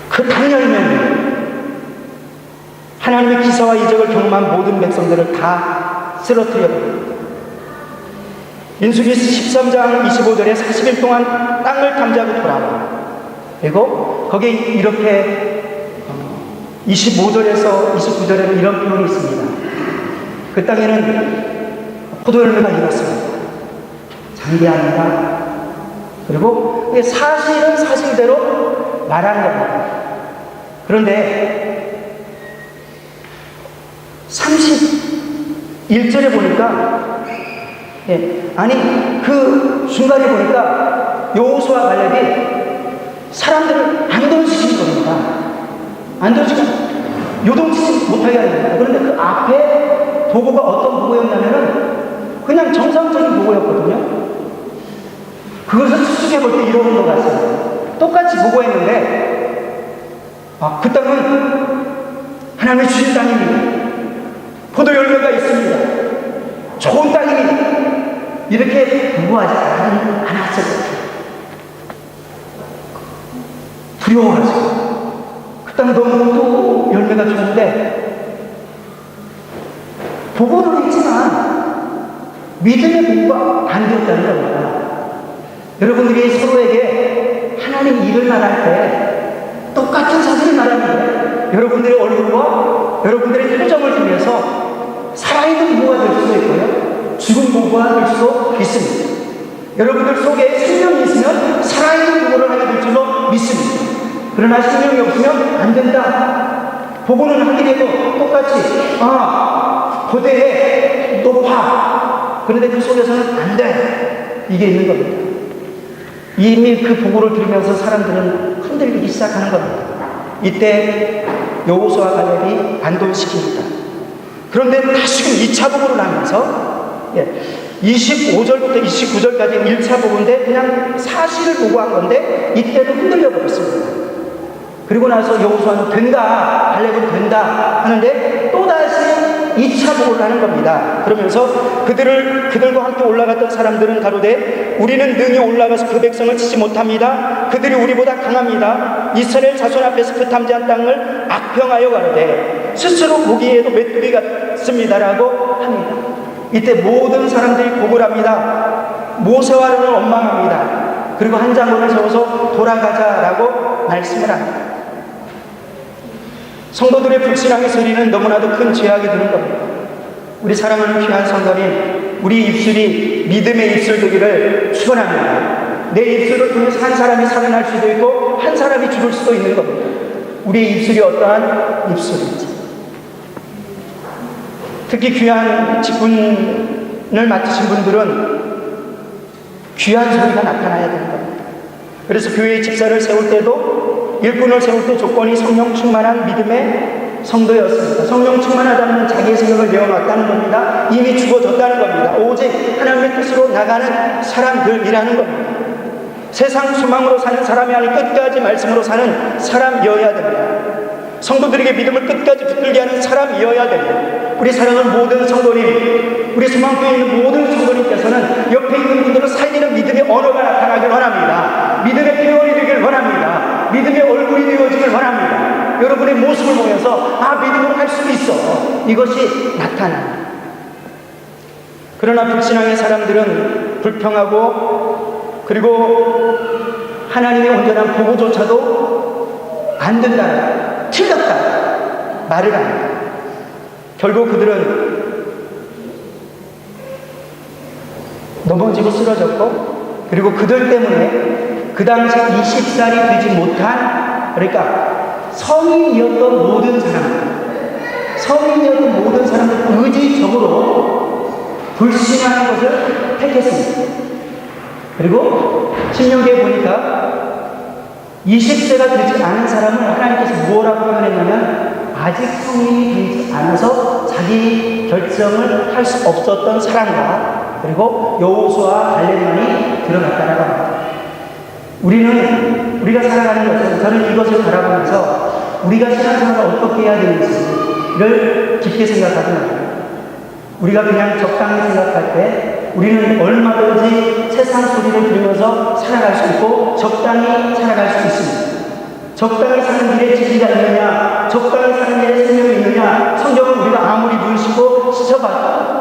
B: 그 단 10명이 하나님의 기사와 이적을 경험한 모든 백성들을 다 쓰러뜨려 버립니다. 민수기 13장 25절에 40일 동안 땅을 탐지하고 돌아와. 그리고 거기에 이렇게 25절에서 29절에는 이런 표현이 있습니다. 그 땅에는 포도열매가 익었습니다. 장대합니다. 그리고 사실은 사실대로 말하는 겁니다. 그런데 31절에 보니까 그 중간에 보니까 여호수아 갈렙이 사람들을 안도시킨 겁니다. 안도시킨, 요동치지 못하게 하는 겁니다. 그런데 그 앞에 보고가 어떤 보고였냐면은 그냥 정상적인 보고였거든요. 그것을 추측해 볼 때 이러는 것 같습니다. 똑같이 보고했는데, 그 땅은 하나님의 주신 땅입니다. 포도 열매가 있습니다. 좋은 땅입니다. 이렇게 보고하지 않았어요. 두려워하죠. 그 땅 너무 열매가 좋은데 보고는 했지만 믿음의 보고가 안 되었다는 겁니다. 여러분들이 서로에게 하나님 일을 말할 때 똑같은 사실을 말하는데 여러분들의 얼굴과 여러분들의 표정을 통해서 살아있는 보고가 될 수도 있고요, 죽은 보고가 될 수도 있습니다. 여러분들 속에 생명이 있으면 살아있는 보고를 하게 될 줄로 믿습니다. 그러나 생명이 없으면 안 된다. 보고는 하긴 해도 똑같이 고대해 높아. 그런데 그 속에서는 안 돼. 이게 있는 겁니다. 이미 그 보고를 들으면서 사람들은 흔들리기 시작하는 겁니다. 이때 여호수아 갈렙이 안도시킵니다. 그런데 다시금 2차 보고를 하면서 25절부터 29절까지 1차 보고인데 그냥 사실을 보고한 건데 이때도 흔들려 버렸습니다. 그리고 나서 여호수아는 된다, 갈렙은 된다 하는데 또다시 2차 보고를 하는 겁니다. 그러면서 그들과 함께 올라갔던 사람들은 가로되 우리는 능히 올라가서 그 백성을 치지 못합니다. 그들이 우리보다 강합니다. 이스라엘 자손 앞에서 그 탐지한 땅을 악평하여 가로되 스스로 보기에도 메뚜기 같습니다라고 합니다. 이때 모든 사람들이 보고를 합니다. 모세와 아론을 원망합니다. 그리고 한 장군을 세워서 돌아가자라고 말씀을 합니다. 성도들의 불신앙의 소리는 너무나도 큰 죄악이 드는 겁니다. 우리 사랑하는 귀한 성도님, 우리 입술이 믿음의 입술 되기를 축원합니다. 내 입술을 통해서 한 사람이 살아날 수도 있고 한 사람이 죽을 수도 있는 겁니다. 우리의 입술이 어떠한 입술인지. 특히 귀한 직분을 맡으신 분들은 귀한 소리가 나타나야 되는 겁니다. 그래서 교회의 집사를 세울 때도 일꾼을 세울 때 조건이 성령 충만한 믿음의 성도였습니다. 성령 충만하다는 자기의 생각을 내어놨다는 겁니다. 이미 죽어졌다는 겁니다. 오직 하나님의 뜻으로 나가는 사람들이라는 겁니다. 세상 소망으로 사는 사람이 아닌 끝까지 말씀으로 사는 사람이어야 됩니다. 성도들에게 믿음을 끝까지 붙들게 하는 사람이어야 됩니다. 우리 사랑하는 모든 성도님, 우리 소망교회에 있는 모든 성도님께서는 옆에 있는 분들은 살리는 믿음의 언어가 나타나길 원합니다. 믿음의 표현이 되길 원합니다. 믿음의 얼굴이 되어지길 원합니다. 여러분의 모습을 보면서 믿음으로 할 수 있어, 이것이 나타납니다. 그러나 불신앙의 사람들은 불평하고 그리고 하나님의 온전한 보고조차도 안 된다, 틀렸다 말을 합니다. 결국 그들은 넘어지고 쓰러졌고, 그리고 그들 때문에 그 당시 20살이 되지 못한, 그러니까 성인이었던 모든 사람들 의지적으로 불신하는 것을 택했습니다. 그리고 신명기에 보니까 20세가 되지 않은 사람을 하나님께서 뭐라고 표현했냐면 아직 성인이 되지 않아서 자기 결정을 할 수 없었던 사람과 그리고 여호수아 갈렙만이 들어갔다라고 합니다. 우리가 살아가는 것은, 저는 이것을 바라보면서 우리가 신앙생활을 어떻게 해야 되는지를 깊게 생각하지 않습니다. 우리가 그냥 적당히 생각할 때 우리는 얼마든지 세상 소리를 들으면서 살아갈 수 있고 적당히 살아갈 수 있습니다. 적당히 사는 길에 진리가 있느냐, 적당히 사는 길에 생명이 있느냐, 성경은 우리가 아무리 눈 씻고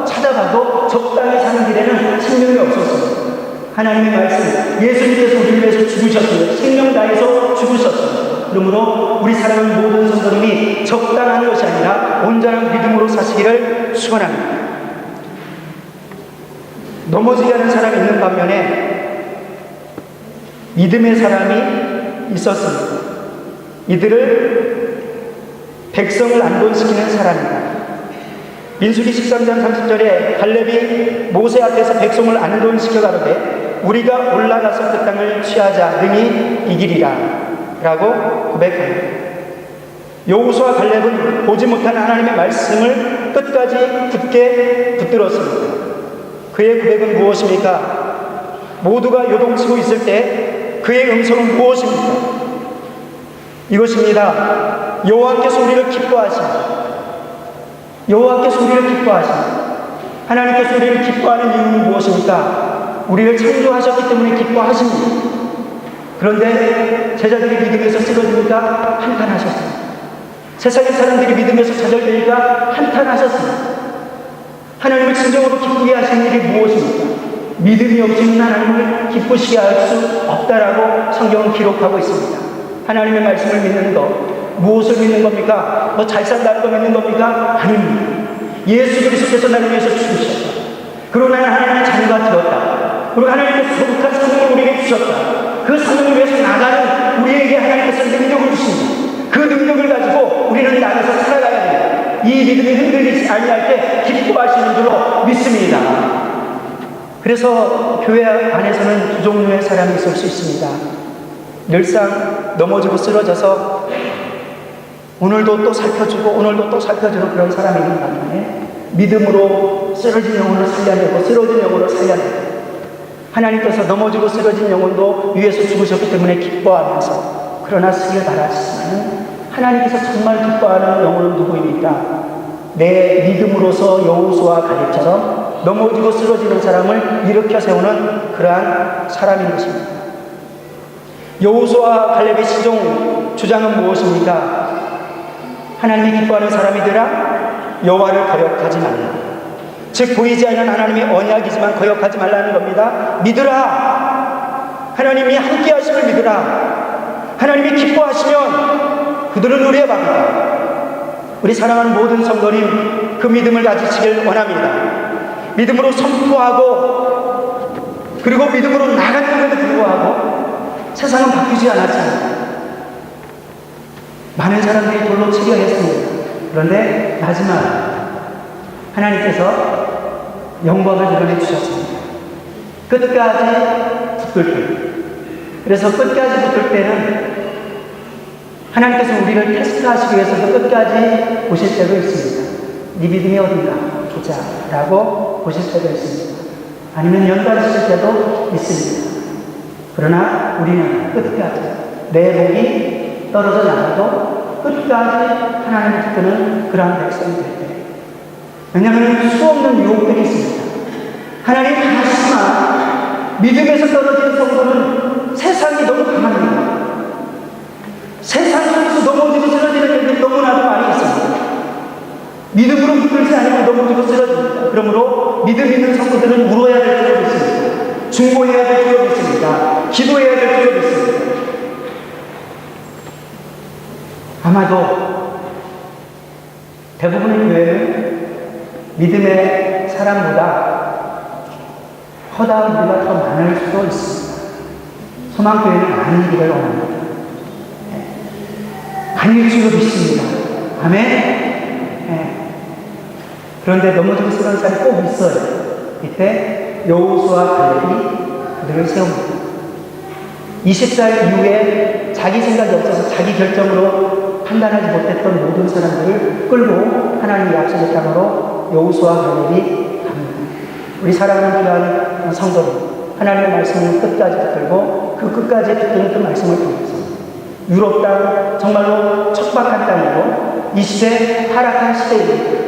B: 찾아봐도 적당히 사는 길에는 생명이 없었습니다. 하나님의 말씀, 예수님께서 우리를 위해서 죽으셨어요. 생명 다해서 죽으셨어요. 그러므로 우리 사랑하는 모든 성도님이 적당한 것이 아니라 온전한 믿음으로 사시기를 축원합니다. 넘어지게 하는 사람이 있는 반면에 믿음의 사람이 있었습니다. 이들을 백성을 안돈시키는 사람이다. 민수기 13장 30절에 갈렙이 모세 앞에서 백성을 안돈시켜 가로되 우리가 올라가서 그 땅을 취하자 능히 이기리라 라고 고백합니다. 여호수아 갈렙은 보지 못한 하나님의 말씀을 끝까지 굳게 붙들었습니다. 그의 고백은 무엇입니까? 모두가 요동치고 있을 때 그의 음성은 무엇입니까? 이것입니다. 여호와께서 우리를 기뻐하십니다. 여호와께서 우리를 기뻐하십니다. 하나님께서 우리를 기뻐하는 이유는 무엇입니까? 우리를 창조하셨기 때문에 기뻐하십니다. 그런데 제자들이 믿음에서 쓰러지니까 한탄하셨습니다. 세상의 사람들이 믿음에서 좌절되니까 한탄하셨습니다. 하나님을 진정으로 기쁘게 하시는 일이 무엇입니까? 믿음이 없이는 하나님을 기쁘시게 할 수 없다라고 성경은 기록하고 있습니다. 하나님의 말씀을 믿는 것, 무엇을 믿는 겁니까? 뭐 잘 산다는 거 믿는 겁니까? 아닙니다. 예수 그리스도께서 나를 위해서 죽으셨다. 그리고 나는 하나님의 자녀가 되었다. 그리고 하나님께서 거룩한 사명을 우리에게 주셨다. 그 사명을 위해서 나가는 우리에게 하나님께서 능력을 주십니다. 그 능력을 가지고 우리는 나가서 살아가야 됩니다. 이 믿음이 흔들리지 아니할 때 기뻐하시는 줄로 믿습니다. 그래서 교회 안에서는 두 종류의 사람이 있을 수 있습니다. 늘상 넘어지고 쓰러져서 오늘도 또 살펴주고 오늘도 또 살펴주는 그런 사람이 있는 반면에 믿음으로 쓰러진 영혼을 살려내고 쓰러진 영혼을 살려내고 하나님께서 넘어지고 쓰러진 영혼도 위에서 죽으셨기 때문에 기뻐하면서 그러나 쓰길 바라시지만 하나님께서 정말 기뻐하는 영혼은 누구입니까? 내 믿음으로서 여호수아 갈렙처럼 넘어지고 쓰러지는 사람을 일으켜 세우는 그러한 사람인 것입니다. 여호수아 갈렙의 시종 주장은 무엇입니까? 하나님이 기뻐하는 사람이더라 여호와를 거역하지 말라. 즉 보이지 않는 하나님의 언약이지만 거역하지 말라는 겁니다. 믿으라. 하나님이 함께 하심을 믿으라. 하나님이 기뻐하시면 그들은 우리의 밥이다. 우리 사랑하는 모든 성도님 그 믿음을 가지시길 원합니다. 믿음으로 선포하고 그리고 믿음으로 나갔는데도 불구하고 세상은 바뀌지 않았잖아요. 많은 사람들이 돌로 치려 했습니다. 그런데 마지막 하나님께서 영광을 드러내 주셨습니다. 끝까지 붙들 때. 그래서 끝까지 붙들 때는 하나님께서 우리를 테스트하시기 위해서도 끝까지 보실 때도 있습니다. 네 믿음이 어딘가 보자 라고 보실 때도 있습니다. 아니면 연단하실 때도 있습니다. 그러나 우리는 끝까지 내 목이 떨어져 나가도 끝까지 하나님을 붙드는 그러한 백성이 될 때. 왜냐하면 수없는 유혹들이 있습니다. 하나님 하시지만 믿음에서 떨어지는 성도는 세상이 너무 강합니다. 세상 속에서 넘어지고 쓰러지는 일들이 너무나도 많이 있습니다. 믿음으로 붙들지 않으면 넘어지고 쓰러집니다. 그러므로 믿음 있는 성도들은 울어야 될 줄로 믿습니다. 중보해야 될 줄로 믿습니다. 기도해야 될 줄로 믿습니다. 아마도 대부분의 교회는 믿음의 사람보다 허다한 우리가 더 많을 수도 있습니다. 소망교회는 아니기를 원합니다. 아닐 줄로 믿습니다. 아멘? 네. 그런데 넘어지고 쓰러진 사람이 꼭 있어요. 이때 여호수아 갈렙이 그들을 세웁니다. 20살 이후에 자기 생각이 없어서 자기 결정으로 판단하지 못했던 모든 사람들을 끌고 하나님의 약속의 땅으로 여호수아 갈렙이 갑니다. 우리 사랑하는 귀한 성도들, 하나님의 말씀을 끝까지 붙들고 그 끝까지 붙드는 그 말씀을 통해서 유럽 땅 정말로 척박한 땅이고 이 시대 타락한 시대입니다.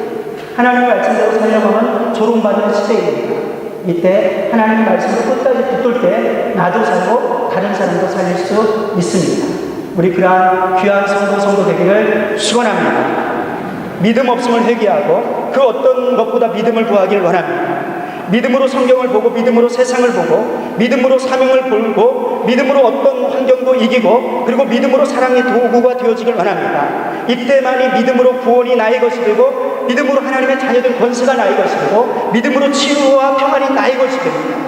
B: 하나님의 말씀대로 살려고 하면 조롱받는 시대입니다. 이때 하나님의 말씀을 끝까지 붙들 때 나도 살고 다른 사람도 살릴 수 있습니다. 우리 그러한 귀한 성도 되기를 축원합니다. 믿음 없음을 회개하고 그 어떤 것보다 믿음을 구하길 원합니다. 믿음으로 성경을 보고 믿음으로 세상을 보고 믿음으로 사명을 보고 믿음으로 어떤 환경도 이기고 그리고 믿음으로 사랑의 도구가 되어지길 원합니다. 이때만이 믿음으로 구원이 나의 것이 되고 믿음으로 하나님의 자녀된 권세가 나의 것이 되고 믿음으로 치유와 평안이 나의 것이 됩니다.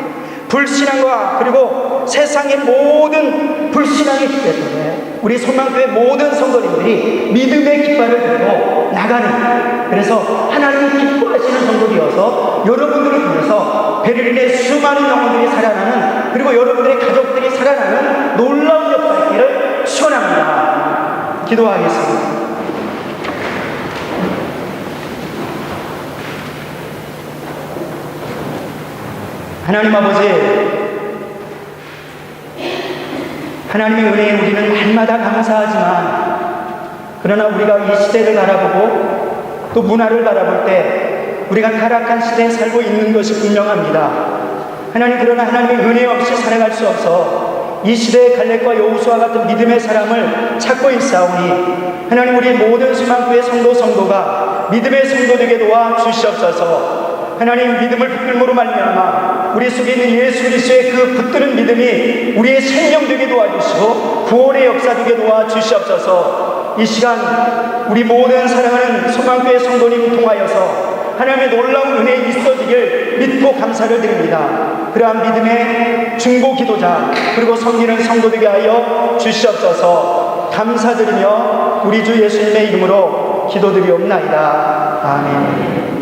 B: 불신앙과 그리고 세상의 모든 불신앙이 있기 때문에 우리 소망교회 모든 성도님들이 믿음의 깃발을 들고 나가는, 그래서 하나님이 기뻐하시는 성도이어서 여러분들을 통해서 베를린의 수많은 영혼들이 살아나는, 그리고 여러분들의 가족들이 살아나는 놀라운 역사 있기를 축원합니다. 기도하겠습니다. 하나님 아버지, 하나님의 은혜에 우리는 날마다 감사하지만, 그러나 우리가 이 시대를 바라보고 또 문화를 바라볼 때 우리가 타락한 시대에 살고 있는 것이 분명합니다. 하나님, 그러나 하나님의 은혜 없이 살아갈 수 없어 이 시대의 갈렙과 여호수아 같은 믿음의 사람을 찾고 있사오니, 하나님, 우리 모든 수만교회 성도가 믿음의 성도 되게 도와 주시옵소서. 하나님, 믿음을 붙들므로 말미암아 우리 속에 있는 예수 그리스도의 그 붙드는 믿음이 우리의 생명 되게 도와주시고 구원의 역사 되게 도와주시옵소서. 이 시간 우리 모든 사랑하는 소망교회 성도님 통하여서 하나님의 놀라운 은혜에 있어지길 믿고 감사를 드립니다. 그러한 믿음의 중보 기도자, 그리고 섬기는 성도 되게 하여 주시옵소서. 감사드리며 우리 주 예수님의 이름으로 기도드리옵나이다. 아멘.